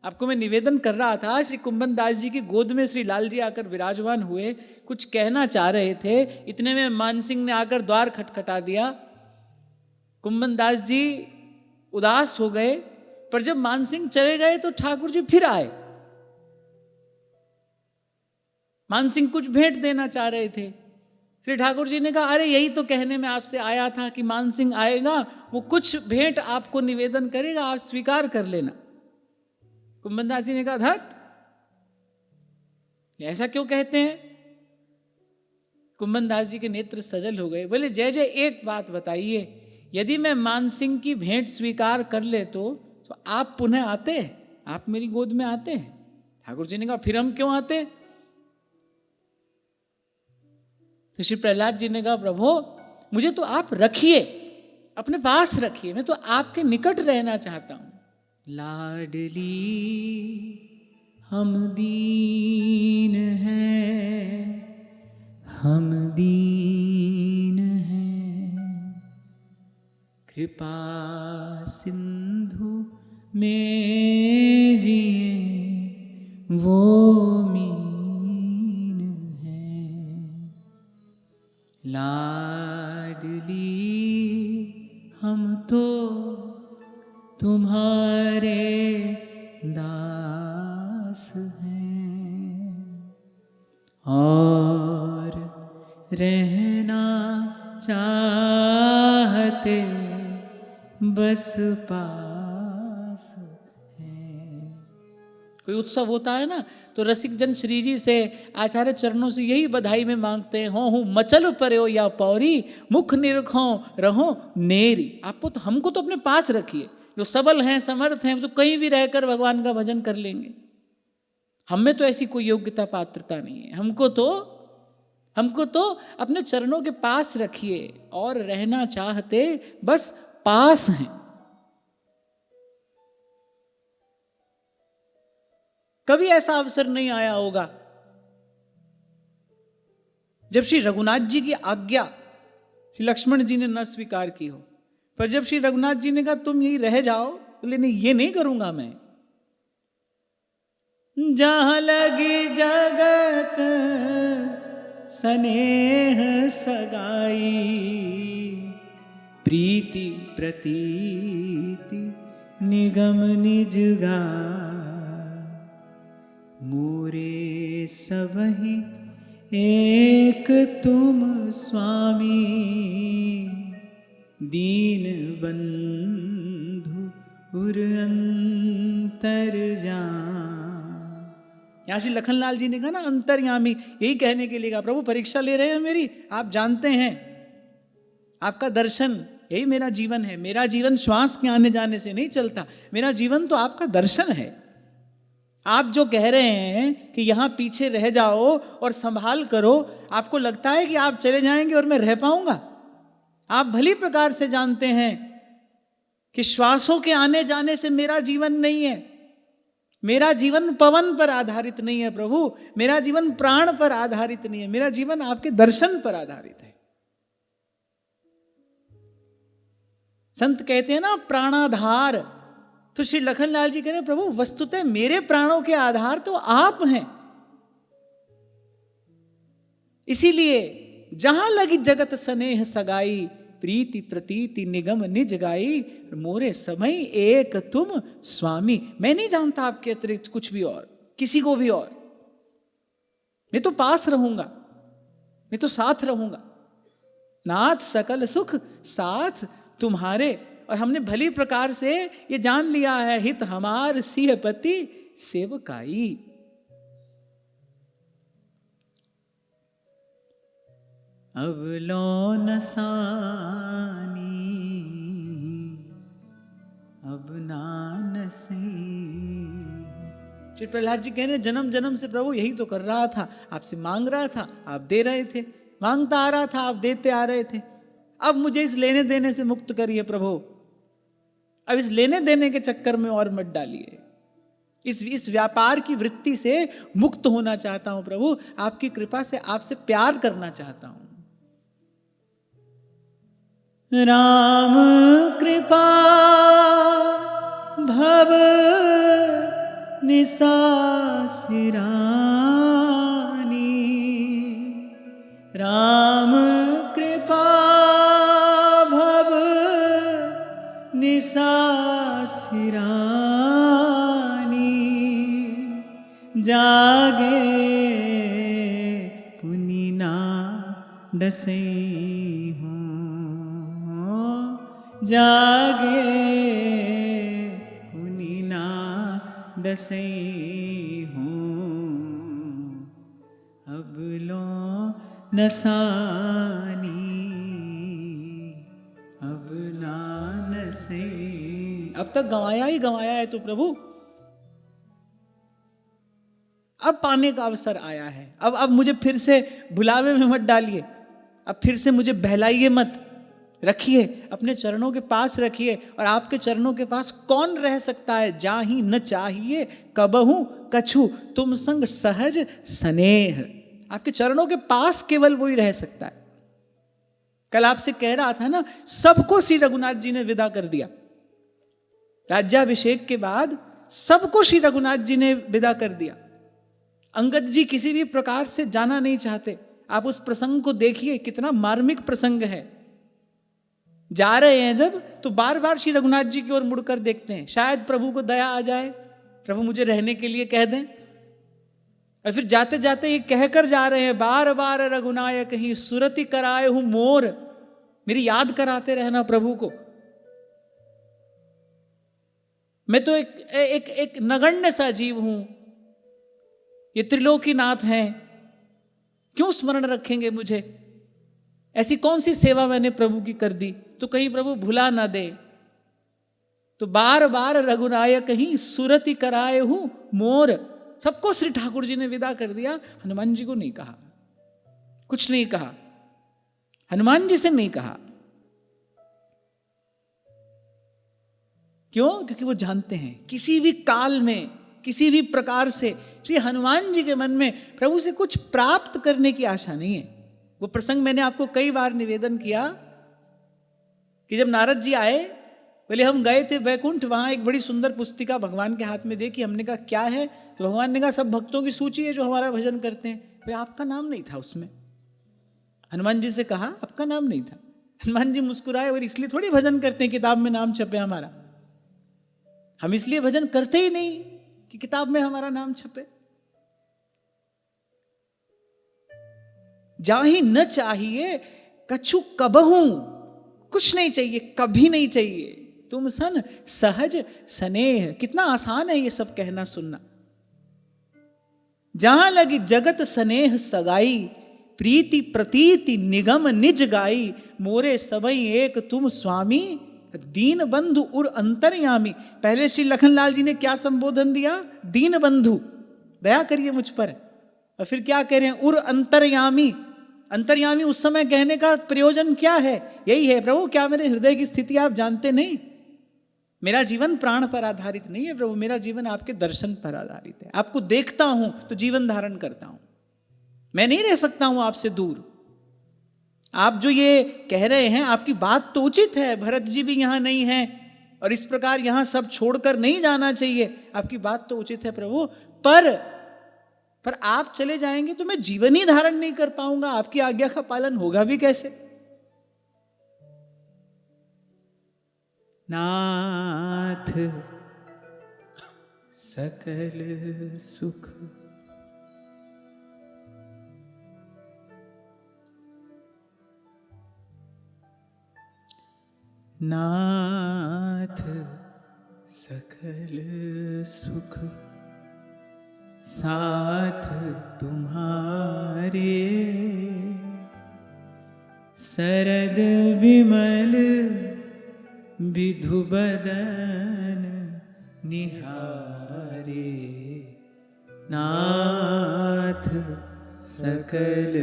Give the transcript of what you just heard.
आपको मैं निवेदन कर रहा था, श्री कुंभन दास जी की गोद में श्री लाल जी आकर विराजमान हुए, कुछ कहना चाह रहे थे, इतने में मानसिंह ने आकर द्वार खटखटा दिया। कुंभन दास जी उदास हो गए, पर जब मानसिंह चले गए तो ठाकुर जी फिर आए। मानसिंह कुछ भेंट देना चाह रहे थे। श्री ठाकुर जी ने कहा, अरे यही तो कहने में आपसे आया था कि मानसिंह आएगा, वो कुछ भेंट आपको निवेदन करेगा, आप स्वीकार कर लेना। कुंभन दास जी ने कहा, धत, ऐसा क्यों कहते हैं? कुंभन दास जी के नेत्र सजल हो गए, बोले, जय जय, एक बात बताइए, यदि मैं मानसिंह की भेंट स्वीकार कर ले तो आप पुनः आते हैं, आप मेरी गोद में आते हैं? ठाकुर जी ने कहा, फिर हम क्यों आते? तो श्री प्रहलाद जी ने कहा, प्रभु मुझे तो आप रखिए, अपने पास रखिए, मैं तो आपके निकट रहना चाहता हूं। लाडली हम दीन हैं, हम दीन हैं, कृपा सिंधु में जिए वो मीन है। लाडली हम तो तुम्हारे दास हैं, और रहना चाहते बस पास है। कोई उत्सव होता है ना, तो रसिक जन श्री जी से, आचार्य चरणों से यही बधाई में मांगते हैं, हो मचल पर्यो या पौरी, मुख निरखो रहो नेरी। आपको तो, हमको तो अपने पास रखिए, जो सबल हैं समर्थ हैं तो कहीं भी रहकर भगवान का भजन कर लेंगे। हम में तो ऐसी कोई योग्यता पात्रता नहीं है, हमको तो अपने चरणों के पास रखिए, और रहना चाहते बस पास हैं। कभी ऐसा अवसर नहीं आया होगा जब श्री रघुनाथ जी की आज्ञा श्री लक्ष्मण जी ने न स्वीकार की हो, पर जब श्री रघुनाथ जी ने कहा तुम यही रह जाओ, बोले नहीं, ये नहीं करूंगा मैं। जहां लगी जगत स्नेह सगाई, प्रीति प्रतीति निगम निजगा, मोरे सबहि एक तुम स्वामी, दीन बंधु उर अंतर यहाँ श्री लखनलाल जी ने कहा ना, अंतर्यामी, यही कहने के लिए कहा, प्रभु परीक्षा ले रहे हैं मेरी, आप जानते हैं, आपका दर्शन यही मेरा जीवन है। मेरा जीवन श्वास के आने जाने से नहीं चलता, मेरा जीवन तो आपका दर्शन है। आप जो कह रहे हैं कि यहां पीछे रह जाओ और संभाल करो, आपको लगता है कि आप चले जाएंगे और मैं रह पाऊंगा? आप भली प्रकार से जानते हैं कि श्वासों के आने जाने से मेरा जीवन नहीं है, मेरा जीवन पवन पर आधारित नहीं है प्रभु, मेरा जीवन प्राण पर आधारित नहीं है, मेरा जीवन आपके दर्शन पर आधारित है। संत कहते हैं ना प्राणाधार, तो श्री लखनलाल जी कह रहे प्रभु वस्तुतः मेरे प्राणों के आधार तो आप हैं। इसीलिए जहां लगी जगत स्नेह सगाई, प्रीति प्रतीति निगम निज गाई, मोरे समय एक तुम स्वामी। मैं नहीं जानता आपके अतिरिक्त कुछ भी और, किसी को भी और। मैं तो पास रहूंगा, मैं तो साथ रहूंगा। नाथ सकल सुख साथ तुम्हारे। और हमने भली प्रकार से ये जान लिया है, हित हमार सिंहपति सेवकाई। अब लो नसानी अब नानसी। श्री प्रहलाद जी कह रहे जन्म जन्म से प्रभु यही तो कर रहा था, आपसे मांग रहा था, आप दे रहे थे, मांगता आ रहा था, आप देते आ रहे थे। अब मुझे इस लेने देने से मुक्त करिए प्रभु, अब इस लेने देने के चक्कर में और मत डालिए। इस व्यापार की वृत्ति से मुक्त होना चाहता हूं प्रभु, आपकी कृपा से आपसे प्यार करना चाहता हूं। राम कृपा भव निसासिरानी, राम कृपा भव निसासिरानी, जागे पुनिना डसई हूँ, जागे पुनिना डसई हूँ, अब लो नसानी, अब ना नसे। अब तक गंवाया ही गंवाया है तो प्रभु, अब पाने का अवसर आया है। अब मुझे फिर से भुलावे में मत डालिए, अब फिर से मुझे बहलाइए मत, रखिए अपने चरणों के पास रखिए। और आपके चरणों के पास कौन रह सकता है? जाहि न चाहिए कबहू कछु, तुम संग सहज स्नेह। आपके चरणों के पास केवल वही रह सकता है। कल आपसे कह रहा था ना, सबको श्री रघुनाथ जी ने विदा कर दिया। राज्याभिषेक के बाद सबको श्री रघुनाथ जी ने विदा कर दिया। अंगद जी किसी भी प्रकार से जाना नहीं चाहते। आप उस प्रसंग को देखिए, कितना मार्मिक प्रसंग है। जा रहे हैं जब, तो बार बार श्री रघुनाथ जी की ओर मुड़कर देखते हैं, शायद प्रभु को दया आ जाए, प्रभु मुझे रहने के लिए कह दें। और फिर जाते जाते ये कहकर जा रहे हैं, बार बार रघुनायक ही सुरति कराए हूं मोर, मेरी याद कराते रहना प्रभु को। मैं तो एक नगण्य सा जीव हूं, ये त्रिलोकीनाथ हैं, क्यों स्मरण रखेंगे मुझे? ऐसी कौन सी सेवा मैंने प्रभु की कर दी तो कहीं प्रभु भुला ना दे। तो बार बार रघुनायक ही सुरति कराए हूं मोर। सबको श्री ठाकुर जी ने विदा कर दिया, हनुमान जी को नहीं कहा, कुछ नहीं कहा, हनुमान जी से नहीं कहा। क्यों? क्योंकि वो जानते हैं किसी भी काल में, किसी भी प्रकार से श्री हनुमान जी के मन में प्रभु से कुछ प्राप्त करने की आशा नहीं है। वो प्रसंग मैंने आपको कई बार निवेदन किया कि जब नारद जी आए, पहले हम गए थे वैकुंठ, वहां एक बड़ी सुंदर पुस्तिका भगवान के हाथ में देखी। हमने कहा क्या है? तो भगवान ने कहा सब भक्तों की सूची है जो हमारा भजन करते हैं। फिर आपका नाम नहीं था उसमें। हनुमान जी से कहा आपका नाम नहीं था। हनुमान जी मुस्कुराए, और इसलिए थोड़ी भजन करते हैं किताब में नाम छपे हमारा। हम इसलिए भजन करते ही नहीं कि किताब में हमारा नाम छपे। जाहि न चाहिए कछु कबहू, कुछ नहीं चाहिए, कभी नहीं चाहिए, तुम सन सहज स्नेह। कितना आसान है ये सब कहना सुनना। जहां लगी जगत स्नेह सगाई, प्रीति प्रतीति निगम निज गाई, मोरे सबई एक तुम स्वामी, दीन बंधु उर अंतर्यामी। पहले श्री लखनलाल जी ने क्या संबोधन दिया? दीन बंधु, दया करिए मुझ पर। और फिर क्या कह रहे हैं? उर अंतर्यामी। अंतर्यामी उस समय कहने का प्रयोजन क्या है? यही है, प्रभु क्या मेरे हृदय की स्थिति आप जानते नहीं? मेरा जीवन प्राण पर आधारित नहीं है प्रभु, मेरा जीवन आपके दर्शन पर आधारित है। आपको देखता हूं तो जीवन धारण करता हूं, मैं नहीं रह सकता हूं आपसे दूर। आप जो ये कह रहे हैं, आपकी बात तो उचित है, भरत जी भी यहां नहीं है और इस प्रकार यहां सब छोड़कर नहीं जाना चाहिए, आपकी बात तो उचित है प्रभु, पर आप चले जाएंगे तो मैं जीवन ही धारण नहीं कर पाऊंगा, आपकी आज्ञा का पालन होगा भी कैसे? नाथ सकल सुख नाथ सकल सुख साथ तुम्हारे, सरद विमल विधु बदन निहारे। नाथ सकल